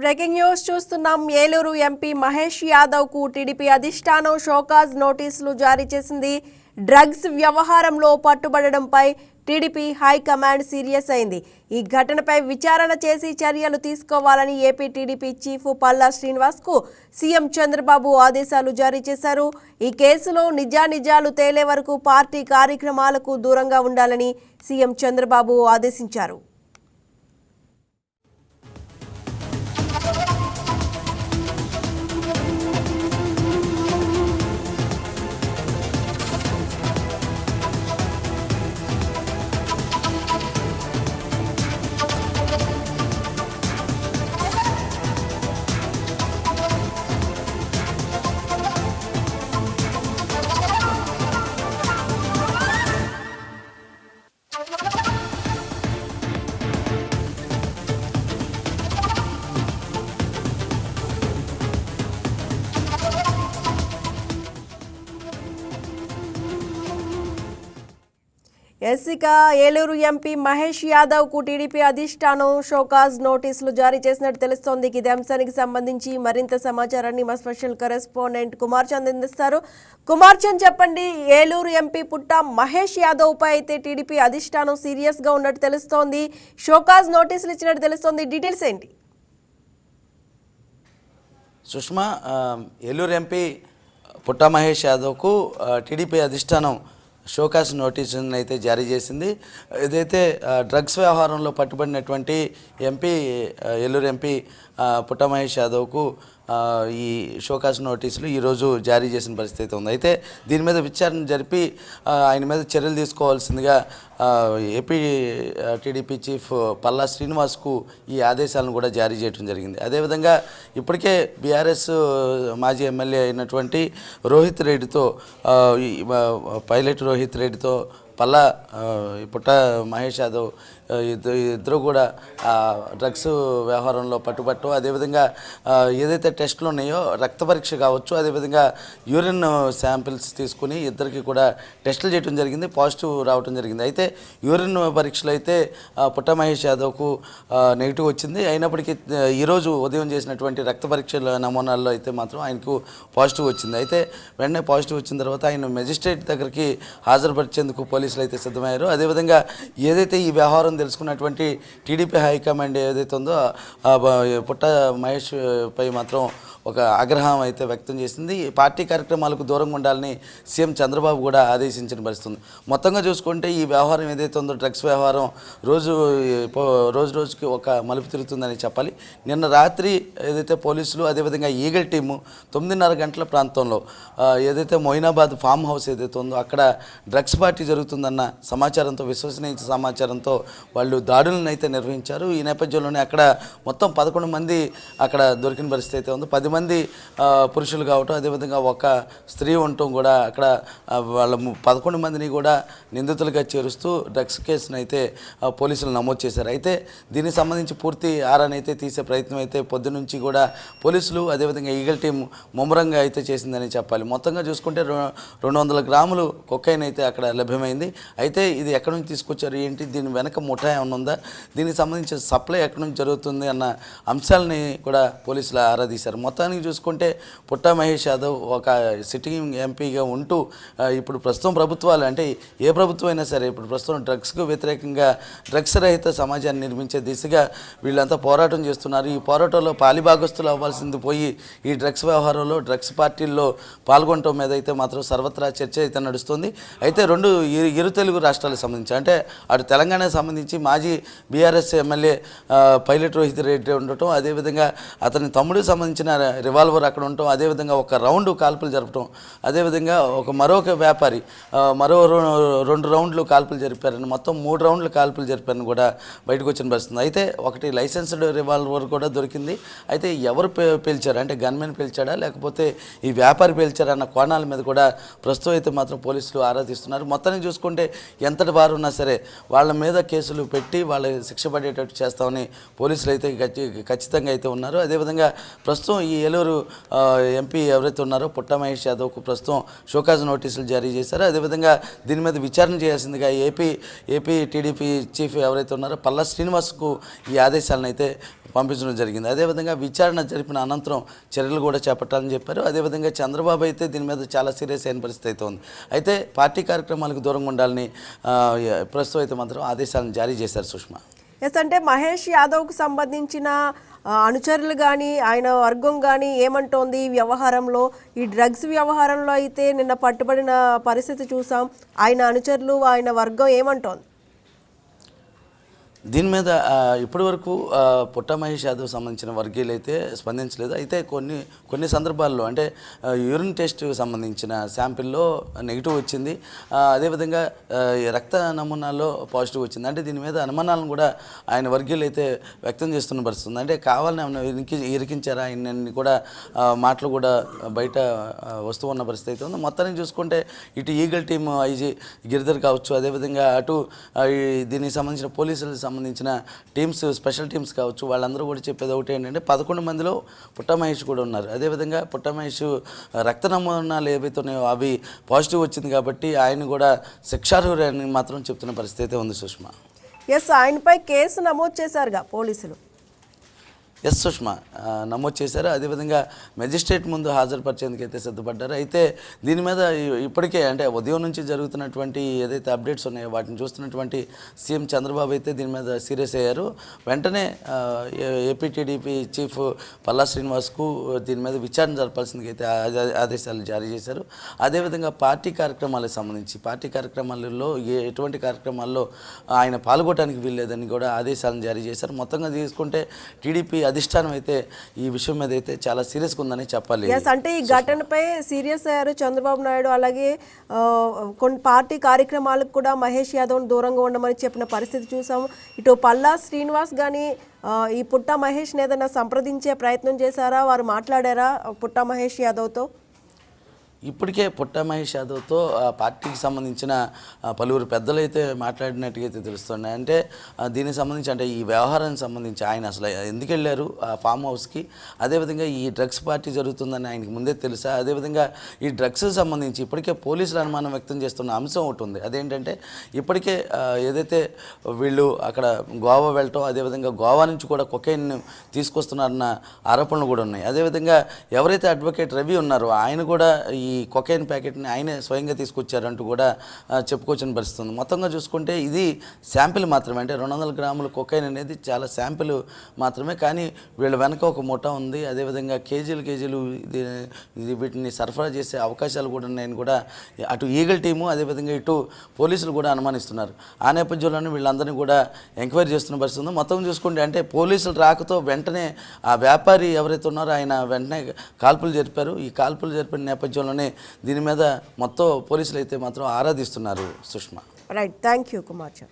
Breaking news చూస్తున్నాం. Eluru MP Mahesh Yadav కు TDP అధిష్టానం షోకాజ్ నోటీసులు జారీ చేసింది. డ్రగ్స్ వ్యవహారంలో పట్టుబడడంపై టీడీపీ హైకమాండ్ సీరియస్ అయింది. ఈ ఘటనపై విచారణ చేసి చర్యలు తీసుకోవాలని AP TDP chief Palla Srinivas కు సీఎం చంద్రబాబు ఆదేశాలు జారీ చేశారు. ఈ కేసులో నిజానిజాలు తేలే వరకు పార్టీ కార్యక్రమాలకు దూరంగా ఉండాలని సీఎం చంద్రబాబు ఆదేశించారు. ఇక ఏలూరు ఎంపీ మహేష్ యాదవ్ కు టీడీపీ అధిష్టానం షోకాజ్ నోటీసులు జారీ చేసినట్టు తెలుస్తోంది. ఇదే అంశానికి సంబంధించి మరింత సమాచారాన్ని మా స్పెషల్ కరెస్పాండెంట్ కుమార్ చంద్ అందిస్తారు. కుమార్ చంద్, చెప్పండి. ఏలూరు ఎంపీ పుట్ట మహేష్ యాదవ్ పై అయితే టీడీపీ అధిష్టానం సీరియస్ గా ఉన్నట్టు తెలుస్తోంది. షోకాజ్ నోటీసులు ఇచ్చినట్టు తెలుస్తోంది. డీటెయిల్స్ ఏంటి? సుష్మా, ఏలూరు ఎంపీ పుట్ట మహేష్ యాదవ్కు టీడీపీ అధిష్టానం షోకాస్ నోటీసులను అయితే జారీ చేసింది. ఏదైతే డ్రగ్స్ వ్యవహారంలో పట్టుబడినటువంటి ఏలూరు ఎంపీ పుట్ట మహేష్ యాదవ్కు ఈ షోకాస్ నోటీసులు ఈరోజు జారీ చేసిన పరిస్థితి ఉంది. అయితే దీని మీద విచారణ జరిపి ఆయన మీద చర్యలు తీసుకోవాల్సిందిగా ఏపీ టీడీపీ చీఫ్ పల్లా శ్రీనివాస్కు ఈ ఆదేశాలను కూడా జారీ చేయడం జరిగింది. అదేవిధంగా ఇప్పటికే బీఆర్ఎస్ మాజీ ఎమ్మెల్యే అయినటువంటి రోహిత్ రెడ్డితో పైలట్ రోహిత్ రెడ్డితో పల్లా పుట్ట మహేష్ యాదవ్ ఇద్దరు కూడా డ్రగ్స్ వ్యవహారంలో పట్టుబట్టు, అదేవిధంగా ఏదైతే టెస్టులు ఉన్నాయో రక్త పరీక్ష కావచ్చు, అదేవిధంగా యూరిన్ శాంపిల్స్ తీసుకుని ఇద్దరికి కూడా టెస్టులు చేయడం జరిగింది. పాజిటివ్ రావడం జరిగింది. అయితే యూరిన్ పరీక్షలు అయితే పుట్ట మహేష్ యాదవ్కు నెగిటివ్ వచ్చింది. అయినప్పటికీ ఈరోజు ఉదయం చేసినటువంటి రక్త పరీక్షల నమూనాల్లో అయితే మాత్రం ఆయనకు పాజిటివ్ వచ్చింది. అయితే వెంటనే పాజిటివ్ వచ్చిన తర్వాత ఆయన మెజిస్ట్రేట్ దగ్గరికి హాజరుపరిచేందుకు పోలీసులు అయితే సిద్ధమయ్యారు. అదేవిధంగా ఏదైతే ఈ వ్యవహారం తెలుసుకున్నటువంటి టీడీపీ హైకమాండ్ ఏదైతే ఉందో పుట్ట మహేష్ పై మాత్రం ఒక ఆగ్రహం అయితే వ్యక్తం చేసింది. పార్టీ కార్యక్రమాలకు దూరంగా ఉండాలని సీఎం చంద్రబాబు కూడా ఆదేశించిన పరిస్థితుంది. మొత్తంగా చూసుకుంటే ఈ వ్యవహారం ఏదైతే ఉందో డ్రగ్స్ వ్యవహారం రోజుకి ఒక మలుపు తిరుగుతుందని చెప్పాలి. నిన్న రాత్రి ఏదైతే పోలీసులు అదేవిధంగా ఈగల్ టీము 9:30 గంటల ప్రాంతంలో ఏదైతే మొయినాబాద్ ఫామ్ హౌస్ ఏదైతే ఉందో అక్కడ డ్రగ్స్ పార్టీ జరుగుతుందన్న సమాచారంతో, విశ్వసనీయ సమాచారంతో వాళ్ళు దాడులను అయితే నిర్వహించారు. ఈ నేపథ్యంలోనే అక్కడ మొత్తం 11 మంది అక్కడ దొరికిన పరిస్థితి అయితే ఉంది. 10 మంది పురుషులు కావటం, అదేవిధంగా ఒక స్త్రీ ఉండటం కూడా అక్కడ వాళ్ళ 11 మందిని కూడా నిందితులుగా చేరుస్తూ డ్రగ్స్ కేసును అయితే పోలీసులు నమోదు చేశారు. అయితే దీనికి సంబంధించి పూర్తి ఆరాని అయితే తీసే ప్రయత్నం అయితే పొద్దునుంచి కూడా పోలీసులు అదేవిధంగా ఈగల్ టీం ముమ్మరంగా అయితే చేసిందని చెప్పాలి. మొత్తంగా చూసుకుంటే 200 గ్రాములు కొకైన్ అయితే అక్కడ లభ్యమైంది. అయితే ఇది ఎక్కడి నుంచి తీసుకొచ్చారు ఏంటి, దీని వెనక ముఠా ఏమైనా ఉందా, దీనికి సంబంధించిన సప్లై ఎక్కడి నుంచి జరుగుతుంది అన్న అంశాలని కూడా పోలీసులు ఆరాధీశారు. మొత్తానికి చూసుకుంటే పుట్ట మహేష్ యాదవ్ ఒక సిట్టింగ్ ఎంపీగా ఉంటూ ఇప్పుడు ప్రస్తుతం ప్రభుత్వాలు అంటే ఏ ప్రభుత్వం అయినా సరే ఇప్పుడు ప్రస్తుతం డ్రగ్స్కు వ్యతిరేకంగా డ్రగ్స్ రహిత సమాజాన్ని నిర్మించే దిశగా వీళ్ళంతా పోరాటం చేస్తున్నారు. ఈ పోరాటంలో పాలిభాగస్తులు అవ్వాల్సింది పోయి ఈ డ్రగ్స్ వ్యవహారంలో డ్రగ్స్ పార్టీల్లో పాల్గొనడం మీద అయితే మాత్రం సర్వత్రా చర్చ అయితే నడుస్తుంది. అయితే ఇరు తెలుగు రాష్ట్రాలకు సంబంధించి అంటే అటు తెలంగాణకు సంబంధించి మాజీ BRS MLA pilot Rohit Reddy ఉండటం, అదేవిధంగా అతని తమ్ముడికి సంబంధించిన రివాల్వర్ అక్కడ ఉండటం, అదేవిధంగా ఒక రౌండ్ కాల్పులు జరపడం, అదేవిధంగా మరొక వ్యాపారి మరో 2 రౌండ్లు కాల్పులు జరిపారని, మొత్తం 3 రౌండ్లు కాల్పులు జరిపారని కూడా బయటకు వచ్చిన పరిస్థితుంది. అయితే ఒకటి లైసెన్స్డ్ రివాల్వర్ కూడా దొరికింది. అయితే ఎవరు పేల్చారు అంటే గన్మెన్ పేల్చాడా లేకపోతే ఈ వ్యాపారి పేల్చారా అన్న కోణాల మీద కూడా ప్రస్తుతం అయితే మాత్రం పోలీసులు ఆరాధిస్తున్నారు. మొత్తానికి చూసుకుంటే ఎంతటి వారు ఉన్నా సరే వాళ్ళ మీద కేసులు పెట్టి వాళ్ళ శిక్ష పడేటట్టు చేస్తామని పోలీసులు అయితే ఖచ్చితంగా అయితే ఉన్నారు. అదేవిధంగా ప్రస్తుతం ఈ ఏలూరు ఎంపీ ఎవరైతే ఉన్నారో పుట్ట మహేష్ యాదవ్కు ప్రస్తుతం షోకాజ్ నోటీసులు జారీ చేశారు. అదేవిధంగా దీని మీద విచారణ చేయాల్సిందిగా ఏపీ టీడీపీ చీఫ్ ఎవరైతే ఉన్నారో పల్లా శ్రీనివాస్కు ఈ ఆదేశాలను అయితే పంపించడం జరిగింది. అదేవిధంగా విచారణ జరిపిన అనంతరం చర్యలు కూడా చేపట్టాలని చెప్పారు. అదేవిధంగా చంద్రబాబు అయితే దీని మీద చాలా సీరియస్ అయిన పరిస్థితి అయితే ఉంది. అయితే పార్టీ కార్యక్రమాలకు దూరంగా ఉండాలని ప్రస్తుతం అయితే మాత్రం ఆదేశాలను జారీ చేశారు సుష్మా. ఎస్, అంటే మహేష్ యాదవ్కు సంబంధించిన అనుచరులు కానీ ఆయన వర్గం కానీ ఏమంటోంది ఈ వ్యవహారంలో? ఈ డ్రగ్స్ వ్యవహారంలో అయితే నిన్న పట్టుబడిన పరిస్థితి చూసాం. ఆయన అనుచరులు ఆయన వర్గం ఏమంటోంది? దీని మీద ఇప్పటి వరకు పుట్ట మహేష్ యాదవ్ సంబంధించిన వర్గీయులు అయితే స్పందించలేదు. అయితే కొన్ని సందర్భాల్లో అంటే యూరిన్ టెస్ట్కి సంబంధించిన శాంపిల్లో నెగిటివ్ వచ్చింది. అదేవిధంగా రక్త నమూనాల్లో పాజిటివ్ వచ్చింది. అంటే దీని మీద అనుమానాలను కూడా ఆయన వర్గీయులు అయితే వ్యక్తం చేస్తున్న పరిస్థితుంది. అంటే కావాలని ఏమైనా ఇరికించారా ఆయన్ని కూడా మాటలు కూడా బయట వస్తూ ఉన్న పరిస్థితి అయితే ఉంది. మొత్తానికి చూసుకుంటే ఇటు ఈగల్ టీమ్ ఐజీ గిరిధర్ కావచ్చు, అదేవిధంగా అటు దీనికి సంబంధించిన పోలీసులకు సంబంధించిన టీమ్స్, స్పెషల్ టీమ్స్ కావచ్చు, వాళ్ళందరూ కూడా చెప్పేది ఒకటి ఏంటంటే 11 మందిలో పుట్ట మహేష్ కూడా ఉన్నారు. అదేవిధంగా పుట్ట మహేష్ రక్త నమూనాలు ఏవైతే ఉన్నాయో అవి పాజిటివ్ వచ్చింది కాబట్టి ఆయన కూడా శిక్షార్హురని మాత్రం చెప్తున్న పరిస్థితి అయితే ఉంది సుష్మా. ఎస్, ఆయనపై కేసు నమోదు చేశారుగా పోలీసులు. ఎస్ సుష్మా, నమోదు చేశారు. అదేవిధంగా మెజిస్ట్రేట్ ముందు హాజరుపరిచేందుకు అయితే సిద్ధపడ్డారు. అయితే దీని మీద ఇప్పటికే అంటే ఉదయం నుంచి జరుగుతున్నటువంటి ఏదైతే అప్డేట్స్ ఉన్నాయో వాటిని చూస్తున్నటువంటి సీఎం చంద్రబాబు అయితే దీని మీద సీరియస్ అయ్యారు. వెంటనే ఏపీ టీడీపీ చీఫ్ పల్లా శ్రీనివాస్కు దీని మీద విచారణ జరపాల్సిందికి అయితే ఆదేశాలు జారీ చేశారు. అదేవిధంగా పార్టీ కార్యక్రమాలలో ఎటువంటి కార్యక్రమాల్లో ఆయన పాల్గొనడానికి వీల్లేదని కూడా ఆదేశాలను జారీ చేశారు. మొత్తంగా తీసుకుంటే టీడీపీ అధిష్టానం అయితే ఈ విషయం మీద అయితే చాలా సీరియస్గా ఉందని చెప్పాలి. అంటే ఈ ఘటనపై సీరియస్ అయ్యారు చంద్రబాబు నాయుడు. అలాగే కొన్ని పార్టీ కార్యక్రమాలకు కూడా మహేష్ యాదవ్ను దూరంగా ఉండమని చెప్పిన పరిస్థితి చూసాము. ఇటు పల్లా శ్రీనివాస్ కానీ ఈ పుట్ట మహేష్ని ఏదైనా సంప్రదించే ప్రయత్నం చేశారా? వారు మాట్లాడారా పుట్ట మహేష్ యాదవ్తో? ఇప్పటికే పుట్ట మహేష్ యాదవ్తో పార్టీకి సంబంధించిన పలువురు పెద్దలు అయితే మాట్లాడినట్టుగా అయితే తెలుస్తున్నాయి. అంటే దీనికి సంబంధించి అంటే ఈ వ్యవహారానికి సంబంధించి ఆయన అసలు ఎందుకు వెళ్ళారు ఆ ఫామ్ హౌస్కి, అదేవిధంగా ఈ డ్రగ్స్ పార్టీ జరుగుతుందని ఆయనకి ముందే తెలుసా, అదేవిధంగా ఈ డ్రగ్స్కి సంబంధించి ఇప్పటికే పోలీసులు అనుమానం వ్యక్తం చేస్తున్న అంశం ఒకటి ఉంది. అదేంటంటే ఇప్పటికే ఏదైతే వీళ్ళు అక్కడ గోవా వెళ్ళటం, అదేవిధంగా గోవా నుంచి కూడా కొకైన్ తీసుకొస్తున్నారన్న ఆరోపణలు కూడా ఉన్నాయి. అదేవిధంగా ఎవరైతే అడ్వకేట్ రవి ఉన్నారో ఆయన కూడా ఈ కొకైన్ ప్యాకెట్ని ఆయనే స్వయంగా తీసుకొచ్చారంటూ కూడా చెప్పుకొచ్చిన పరిస్థితి ఉంది. మొత్తంగా చూసుకుంటే ఇది శాంపిల్ మాత్రమే, అంటే 200 గ్రాముల కొకైన్ అనేది చాలా శాంపిల్ మాత్రమే. కానీ వీళ్ళ వెనక ఒక ముఠా ఉంది. అదేవిధంగా కేజీలు వీటిని సరఫరా చేసే అవకాశాలు కూడా ఉన్నాయని కూడా అటు ఈగల్ టీము, అదేవిధంగా ఇటు పోలీసులు కూడా అనుమానిస్తున్నారు. ఆ నేపథ్యంలోనే వీళ్ళందరినీ కూడా ఎంక్వైరీ చేస్తున్న పరిస్థితి ఉంది. మొత్తం చూసుకుంటే అంటే పోలీసులు రాకతో వెంటనే ఆ వ్యాపారి ఎవరైతే ఉన్నారో ఆయన వెంటనే కాల్పులు జరిపారు. ఈ కాల్పులు జరిపిన నేపథ్యంలోనే దీని మీద మొత్తం పోలీసులు అయితే మాత్రం ఆరాధిస్తున్నారు Sushma. Right, thank you Kumar.